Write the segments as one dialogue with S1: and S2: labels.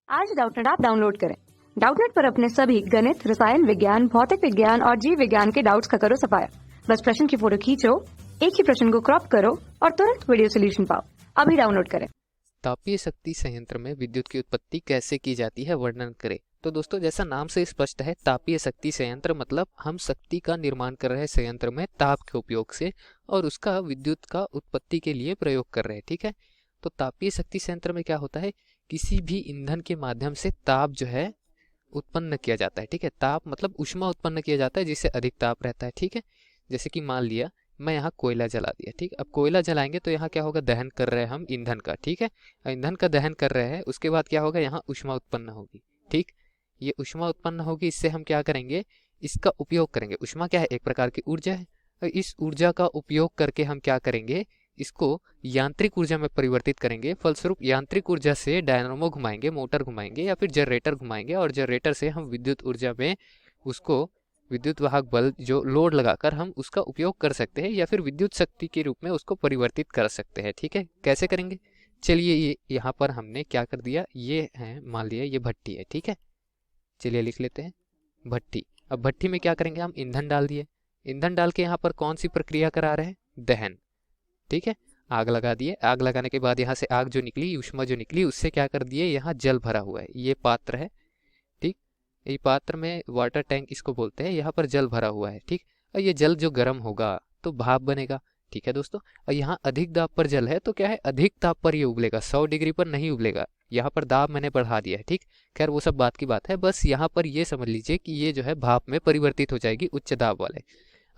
S1: आज Doubtnut app download करें। Doubtnut पर अपने सभी गणित, रसायन विज्ञान, भौतिक विज्ञान और जीव विज्ञान के डाउट्स का करो सफाया। बस प्रश्न की फोटो खींचो, एक ही प्रश्न को क्रॉप करो और तुरंत वीडियो सोल्यूशन पाओ। अभी डाउनलोड करें।
S2: तापीय शक्ति संयंत्र में विद्युत की उत्पत्ति कैसे की जाती है, वर्णन करें। तो दोस्तों, जैसा नाम से स्पष्ट है, तापीय शक्ति संयंत्र मतलब हम शक्ति का निर्माण कर रहे हैं संयंत्र में ताप के उपयोग से और उसका विद्युत का उत्पत्ति के लिए प्रयोग कर रहे हैं। ठीक है, तो तापीय शक्ति संयंत्र में क्या होता है, किसी भी ईंधन के माध्यम से ताप जो है उत्पन्न किया जाता है। ठीक है, ताप मतलब उष्मा उत्पन्न किया जाता है जिससे अधिक ताप रहता है। ठीक है, जैसे कि मान लिया मैं यहाँ कोयला जला दिया। ठीक, अब कोयला जलाएंगे तो यहाँ क्या होगा, दहन कर रहे हैं हम ईंधन का। ठीक है, ईंधन का दहन कर रहे हैं, उसके बाद क्या होगा, यहाँ उष्मा उत्पन्न होगी। ठीक, ये उष्मा उत्पन्न होगी, इससे हम क्या करेंगे, इसका उपयोग करेंगे। उष्मा क्या है, एक प्रकार की ऊर्जा है। और इस ऊर्जा का उपयोग करके हम क्या करेंगे, इसको यांत्रिक ऊर्जा में परिवर्तित करेंगे। फलस्वरूप यांत्रिक ऊर्जा से डायनामो घुमाएंगे, मोटर घुमाएंगे या फिर जनरेटर घुमाएंगे और जनरेटर से हम विद्युत ऊर्जा में उसको विद्युत वाहक बल जो लोड लगाकर हम उसका उपयोग कर सकते हैं या फिर विद्युत शक्ति के रूप में उसको परिवर्तित कर सकते हैं। ठीक है, कैसे करेंगे, चलिए ये यहाँ पर हमने क्या कर दिया, ये है मान लिया ये भट्टी है। ठीक है, चलिए लिख लेते हैं भट्टी। अब भट्टी में क्या करेंगे, हम ईंधन डाल दिए। ईंधन डाल के यहाँ पर कौन सी प्रक्रिया करा रहे हैं, दहन। ठीक है, आग लगा दिए। आग लगाने के बाद यहाँ से आग जो निकली, उष्मा जो निकली, उससे क्या कर दिए, यहाँ जल भरा हुआ है। ये पात्र है। ठीक, ये पात्र में वाटर टैंक इसको बोलते हैं, यहाँ पर जल भरा हुआ है। ठीक, और ये जल जो गर्म होगा तो भाप बनेगा। ठीक है दोस्तों, और यहाँ अधिक दाब पर जल है तो क्या है, अधिक ताप पर ये उबलेगा, 100 डिग्री पर नहीं उबलेगा। यहाँ पर दाब मैंने बढ़ा दिया है। ठीक, खैर वो सब बात की बात है, बस यहाँ पर ये समझ लीजिए कि ये जो है भाप में परिवर्तित हो जाएगी, उच्च दाब वाले।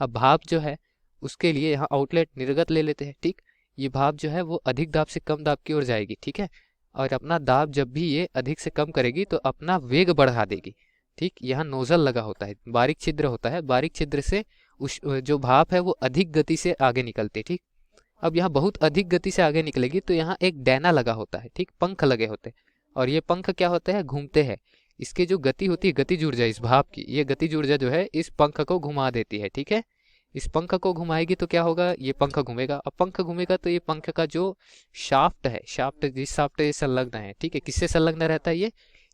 S2: अब भाप जो है उसके लिए यहाँ आउटलेट निर्गत ले लेते हैं। ठीक, ये भाप जो है वो अधिक दाब से कम दाब की ओर जाएगी। ठीक है, और अपना दाब जब भी ये अधिक से कम करेगी तो अपना वेग बढ़ा देगी। ठीक, यहाँ नोजल लगा होता है, बारीक छिद्र होता है, बारीक छिद्र से जो भाप है वो अधिक गति से आगे निकलती है। ठीक, अब यहाँ बहुत अधिक गति से आगे निकलेगी तो यहाँ एक डैना लगा होता है। ठीक, पंख लगे होते हैं और ये पंख क्या होते हैं, घूमते हैं। इसकी जो गति होती है, गतिज ऊर्जा इस भाप की, ये गतिज ऊर्जा जो है इस पंख को घुमा देती है। ठीक है, इस पंख को घुमाएगी तो क्या होगा, ये पंख घूमेगा। अब पंख घूमेगा तो ये पंख का जो शाफ्ट है, शाफ्ट जिस शाफ्ट से संलग्न है, ठीक है, किससे संलग्न रहता है,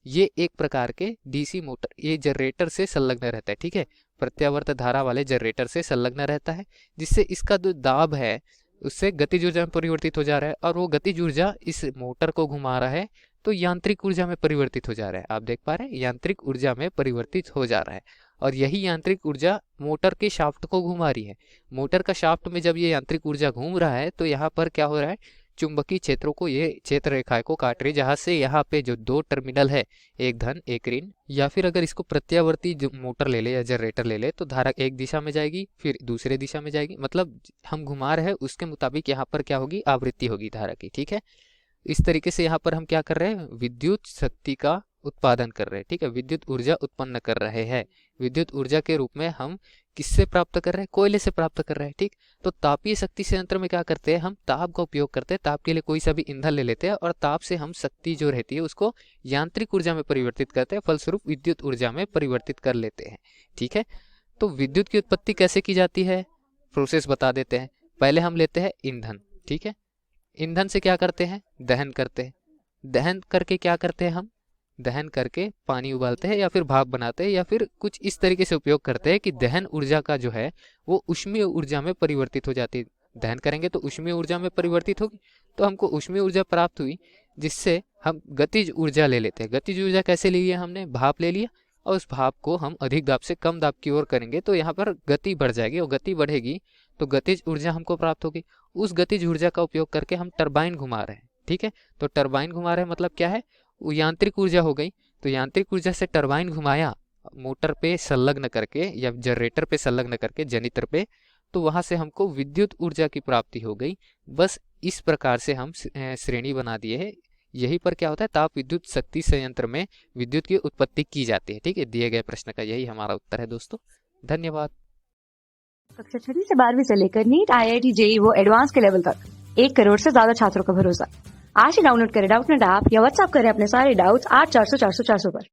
S2: ये एक प्रकार के डीसी मोटर, ये जनरेटर से संलग्न रहता है। ठीक है, प्रत्यावर्त धारा वाले जनरेटर से संलग्न रहता है, जिससे इसका जो दाब है उससे गतिज ऊर्जा में परिवर्तित हो जा रहा है और वो गतिज ऊर्जा इस मोटर को घुमा रहा है तो यांत्रिक ऊर्जा में परिवर्तित हो जा रहा है। आप देख पा रहे हैं, यांत्रिक ऊर्जा में परिवर्तित हो जा रहा है और यही यांत्रिक ऊर्जा मोटर के शाफ्ट को घुमा रही है। मोटर का शाफ्ट में जब ये यांत्रिक ऊर्जा घूम रहा है तो यहाँ पर क्या हो रहा है, चुंबकीय क्षेत्रों को ये क्षेत्र रेखाएं को काट रही है, जहां से यहाँ पे जो दो टर्मिनल है, एक धन एक ऋण, या फिर अगर इसको प्रत्यावर्ती जो मोटर ले ले या जनरेटर ले ले तो धारा एक दिशा में जाएगी फिर दूसरे दिशा में जाएगी, मतलब हम घुमा रहे हैं उसके मुताबिक यहाँ पर क्या होगी, आवृत्ति होगी धारा की। ठीक है, इस तरीके से यहाँ पर हम क्या कर रहे हैं, विद्युत शक्ति का उत्पादन कर रहे हैं। ठीक है, विद्युत ऊर्जा उत्पन्न कर रहे हैं। विद्युत ऊर्जा के रूप में हम किससे प्राप्त कर रहे हैं, कोयले से प्राप्त कर रहे हैं। ठीक, तो तापीय शक्ति संयंत्र में क्या करते हैं, हम ताप का उपयोग करते हैं। ताप के लिए कोई सा भी ईंधन ले लेते हैं और ताप से हम शक्ति जो रहती है उसको यांत्रिक ऊर्जा में परिवर्तित करते हैं, फलस्वरूप विद्युत ऊर्जा में परिवर्तित कर लेते हैं। ठीक है, तो विद्युत की उत्पत्ति कैसे की जाती है, प्रोसेस बता देते हैं। पहले हम लेते हैं ईंधन। ठीक है, ईंधन से क्या करते हैं, दहन करते हैं। दहन करके क्या करते हैं, हम दहन करके पानी उबालते हैं या फिर भाप बनाते हैं या फिर कुछ इस तरीके से उपयोग करते हैं कि दहन ऊर्जा का जो है वो ऊष्मीय ऊर्जा में परिवर्तित हो जाती है। दहन करेंगे तो ऊष्मीय ऊर्जा में परिवर्तित होगी, तो हमको ऊष्मीय ऊर्जा प्राप्त हुई, जिससे हम गतिज ऊर्जा ले लेते हैं। गतिज ऊर्जा कैसे ली है, हमने भाप ले लिया और उस भाप को हम अधिक दाब से कम दाब की ओर करेंगे तो यहाँ पर गति बढ़ जाएगी और गति बढ़ेगी तो गतिज ऊर्जा हमको प्राप्त होगी। उस गतिज ऊर्जा का उपयोग करके हम टरबाइन घुमा रहे हैं। ठीक है, तो टरबाइन घुमा रहे हैं मतलब क्या है, वो यांत्रिक ऊर्जा हो गई। तो यांत्रिक ऊर्जा से टरबाइन घुमाया मोटर पे संलग्न करके या जनरेटर पे संलग्न करके जनित्र पे, तो वहां से हमको विद्युत ऊर्जा की प्राप्ति हो गई। बस इस प्रकार से हम श्रेणी बना दिए है। यही पर क्या होता है, ताप विद्युत शक्ति संयंत्र में विद्युत की उत्पत्ति की जाती है। ठीक है, दिए गए प्रश्न का यही हमारा उत्तर है दोस्तों, धन्यवाद।
S1: कक्षा 6 से 12वीं से लेकर नीट, IIT, JEE वो एडवांस के लेवल तक 1 करोड़ से ज्यादा छात्रों का भरोसा। आज ही डाउनलोड करें डाउटनेट ऐप या व्हाट्सएप करें अपने सारे डाउट्स 8400 400 400 पर।